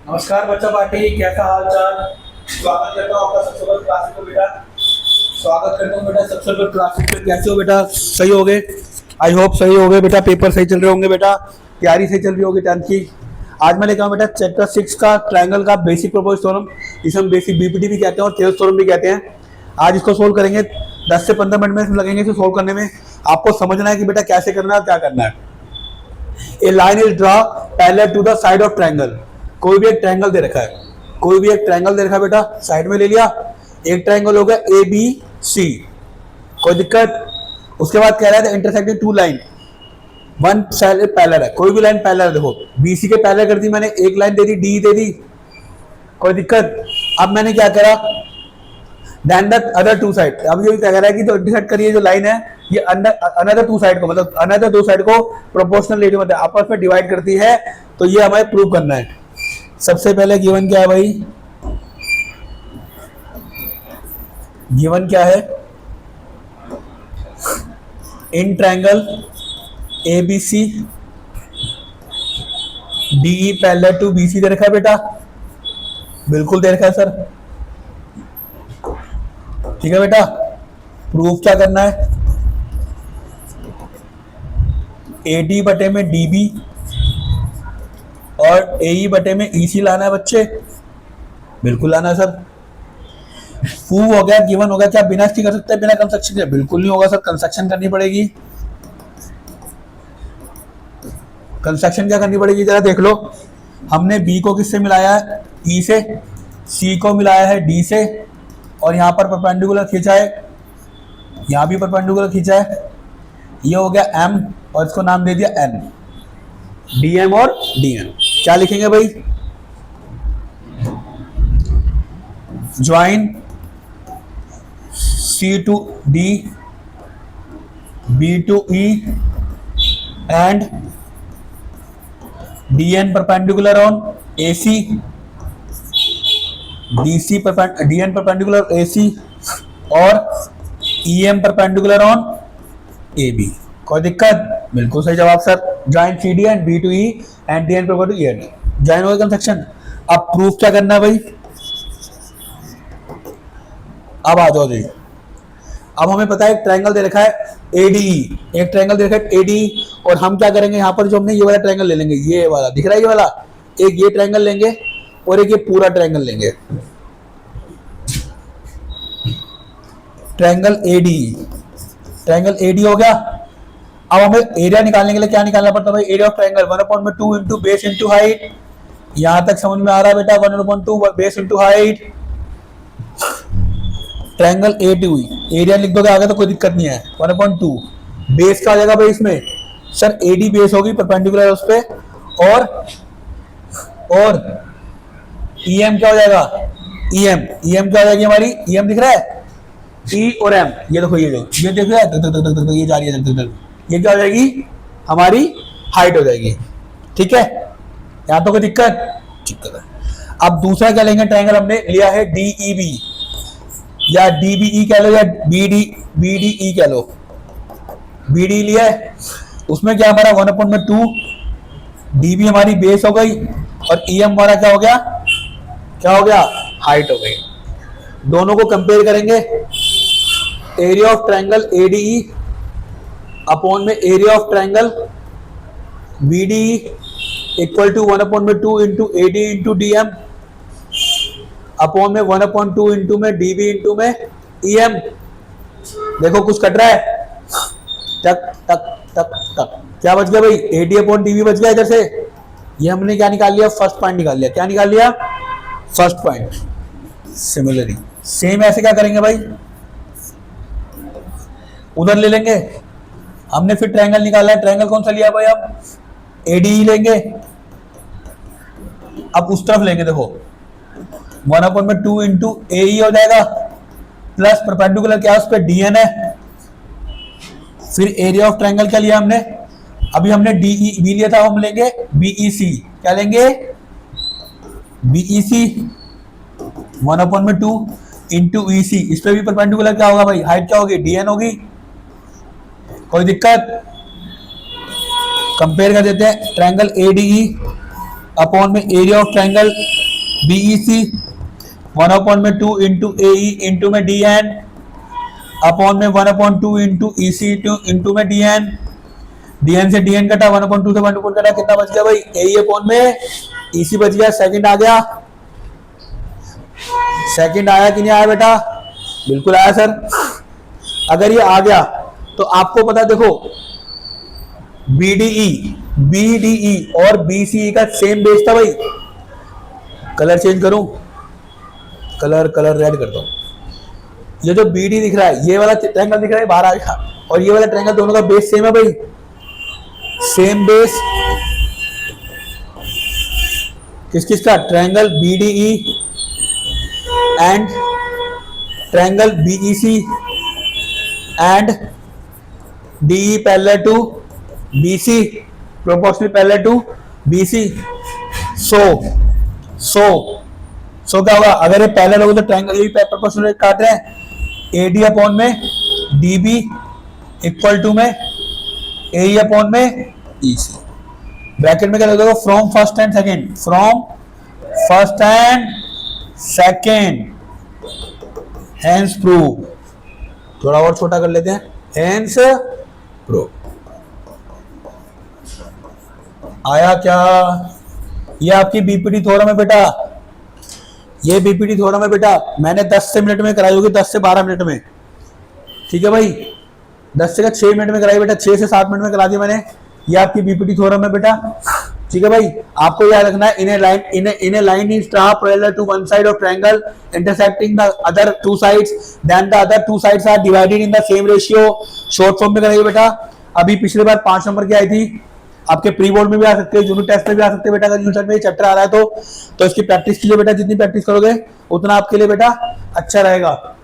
नमस्कार बच्चा पार्टी, कैसा हाल चाल। स्वागत करता हूँ आपका सबसे बड़े क्लासिक में बेटा। स्वागत करता हूँ बेटा सबसे बड़े क्लासिक में। कैसे हो बेटा? सही हो गए? आई होप सही हो गए बेटा। पेपर सही चल रहे होंगे बेटा, तैयारी सही चल रही होगी 10th की। आज मैं लेकर आऊँ बेटा चैप्टर 6 का ट्रायंगल का बेसिक प्रोपोज थ्योरम। इसे हम बेसिक बीपीटी भी कहते हैं और थेओस थ्योरम भी कहते हैं। आज इसको सोल्व करेंगे। 10 से 15 मिनट में लगेंगे इसे सोल्व करने में। आपको समझना है कि बेटा कैसे करना है और क्या करना है। A line is draw parallel to the side of triangle. कोई भी एक ट्रायंगल दे रखा है, कोई भी एक ट्रायंगल दे रखा है बेटा, साइड में ले लिया। एक ट्रायंगल हो गया ए बी सी, कोई दिक्कत। उसके बाद कह रहा है intersecting two line, one side parallel है। कोई भी लाइन पैरेलल है, देखो बीसी के पैरेलल कर दी मैंने, एक लाइन दे दी डी दे दी, कोई दिक्कत। अब मैंने क्या करा, then the other two side. अब ये क्या कह रहा है कि तो इंटरसेक्ट करिए जो लाइन है ये अनदर टू साइड को, मतलब अनदर दो साइड को प्रोपोर्शनल रेशियो में आपस में डिवाइड करती है। तो ये हमें प्रूव करना है। सबसे पहले गिवन क्या है भाई, गिवन क्या है, in triangle ABC DE parallel to BC दे रखा है बेटा, बिल्कुल दे रखा है सर, ठीक है बेटा। प्रूफ क्या करना है, एडी बटे में डीबी और एई बटे में ईसी लाना है बच्चे, बिल्कुल लाना है सर। प्रूव हो गया, गिवन हो गया। क्या बिना इसकी कर सकते हैं, बिना कंस्ट्रक्शन के? बिल्कुल नहीं होगा सर, कंस्ट्रक्शन करनी पड़ेगी। कंस्ट्रक्शन क्या करनी पड़ेगी जरा देख लो। हमने बी को किससे मिलाया है, ई से, सी को मिलाया है डी से, और यहाँ पर परपेंडिकुलर खींचा है, यहाँ भी परपेंडिकुलर खींचा है। ये हो गया एम और इसको नाम दे दिया एन, डीएम और डीएन। क्या लिखेंगे भाई, join C to D, B to E and DN perpendicular on AC, DC DN perpendicular AC और ईएम परपेंडिकुलर ऑन एबी। कोई दिक्कत? बिल्कुल सही जवाब sir. Join C D and B to E and D N to E N, join हो गया construction. अब proof क्या करना है भाई, अब आ जाओ जी। अब हमें पता है एक ट्रायंगल दे रखा है एडीई, एक ट्रायंगल दे रखा है एडीई, और हम क्या करेंगे यहाँ पर जो हमने ये वाला ट्रायंगल ले लेंगे, ये वाला दिख रहा है ये वाला, एक ये ट्रायंगल लेंगे और एक ये पूरा ट्रायंगल लेंगे, ट्रायंगल एडीई। ट्रायंगल एडी हो गया। अब हमें एरिया निकालने के लिए क्या निकालना पड़ता है भाई, area of triangle 1/2 into base into height. यहां तक समझ में आ रहा है बेटा, 1/2 base into height. Triangle ADE area लिख दोगे आगे तो कोई दिक्कत नहीं है। 1/2 बेस क्या हो जाएगा भाई इसमें, सर एडी बेस होगी परपेंडिकुलर उस पे, और ईएम क्या हो जाएगा, ईएम क्या हो जाएगी हमारी, ईएम दिख रहा है, ई और एम, ये देखो ये देख रहा है, ये जा रही है, ये क्या हो जाएगी हमारी हाइट हो जाएगी, ठीक है। यहाँ तो कोई दिक्कत है। अब दूसरा क्या लेंगे, ट्रायंगल हमने लिया है डीईबी या डीबीई कह लो या बीडीई कह लो, बीडी लिया है। उसमें क्या हमारा 1/2 डीबी हमारी बेस हो गई और ईएम हमारा क्या हो गया, हाइट हो गई। दोनों को कंपेयर करेंगे, area of triangle ADE upon में area of triangle BDE equal to 1/2 into AD into DM upon में 1/2 इंटू में डीबी इंटू में ईएम। देखो कुछ कट रहा है, टक टक टक टक, क्या बच गया भाई, एडी अपॉन डीबी बच गया इधर से। ये हमने क्या निकाल लिया, फर्स्ट पॉइंट निकाल लिया। क्या निकाल लिया, फर्स्ट पॉइंट। सिमिलरली सेम ऐसे क्या करेंगे भाई, उधर ले लेंगे। हमने फिर ट्रायंगल निकाला है, ट्रायंगल कौन सा लिया भाई, अब एडीई लेंगे। अब उस तरफ लेंगे, देखो 1/2 इंटू एई हो जाएगा प्लस परपेंडिकुलर क्या उस पर डीएन है। फिर एरिया ऑफ ट्रायंगल क्या लिया हमने, अभी हमने डीई बी लिया था, हम लेंगे बीईसी। क्या लेंगे, बीईसी 1/2 इंटू ईसी। इस पर भी परपेंडिकुलर क्या होगा भाई, हाइट क्या होगी, डीएन होगी। कोई दिक्कत, कंपेयर कर देते हैं ट्रायंगल एडीई अपॉन में area of triangle BEC 1/2 into AE into में डीएन अपॉन में 1/2 इंटू ईसी इंटू में डीएन। डीएन से डीएन कटा 1/2 से 1/2 कटा, कितना बच गया भाई? एई अपॉन में ईसी बच गया। सेकंड आ गया, सेकंड आया कि नहीं आया बेटा? बिल्कुल आया सर। अगर ये आ गया तो आपको पता, देखो बीडीई और बीसीई का सेम बेस था भाई। कलर चेंज करूं, कलर रेड करता हूं। ये जो बीडी दिख रहा है, ये वाला ट्रायंगल दिख रहा है बाहर आ गया, और ये वाला ट्रायंगल, दोनों का बेस सेम है भाई, सेम बेस। किस किस का? Triangle BDE and triangle BEC and DE parallel to BC, proportional parallel to BC. So क्या होगा? अगर ये पैरेलल होगा तो ट्रायंगल यही प्रोपोर्शनल काट रहे हैं। एडी अपॉन में डीबी इक्वल टू में एई अपॉन में ईसी। ब्रैकेट में क्या लगेगा? From first and second, from first and second, hence prove. थोड़ा और छोटा कर लेते हैं, हेंस प्रूव। आया क्या? ये आपकी बीपीटी थ्योरम है बेटा, ये बीपीटी थ्योरम है बेटा। मैंने 10 से मिनट में कराई होगी, 10 से 12 मिनट में, ठीक है भाई। 10 से 6 मिनट में कराई बेटा, 6 से 7 मिनट में करा दी मैंने। ये आपकी बीपीटी थ्योरम है बेटा, ठीक है भाई। आपको याद रखना है, in a line is draw parallel to one side of triangle intersecting the other two sides, then the other two sides are divided in the same ratio. Short form में कराइए बेटा। अभी पिछले बार 5 नंबर की आई थी, आपके प्री बोर्ड में भी आ सकते हैं, यूनिट टेस्ट में भी आ सकते हैं बेटा। अगर यूनिट में चैप्टर आ रहा है तो इसकी प्रैक्टिस कीजिए बेटा। जितनी प्रैक्टिस करोगे उतना आपके लिए बेटा अच्छा रहेगा।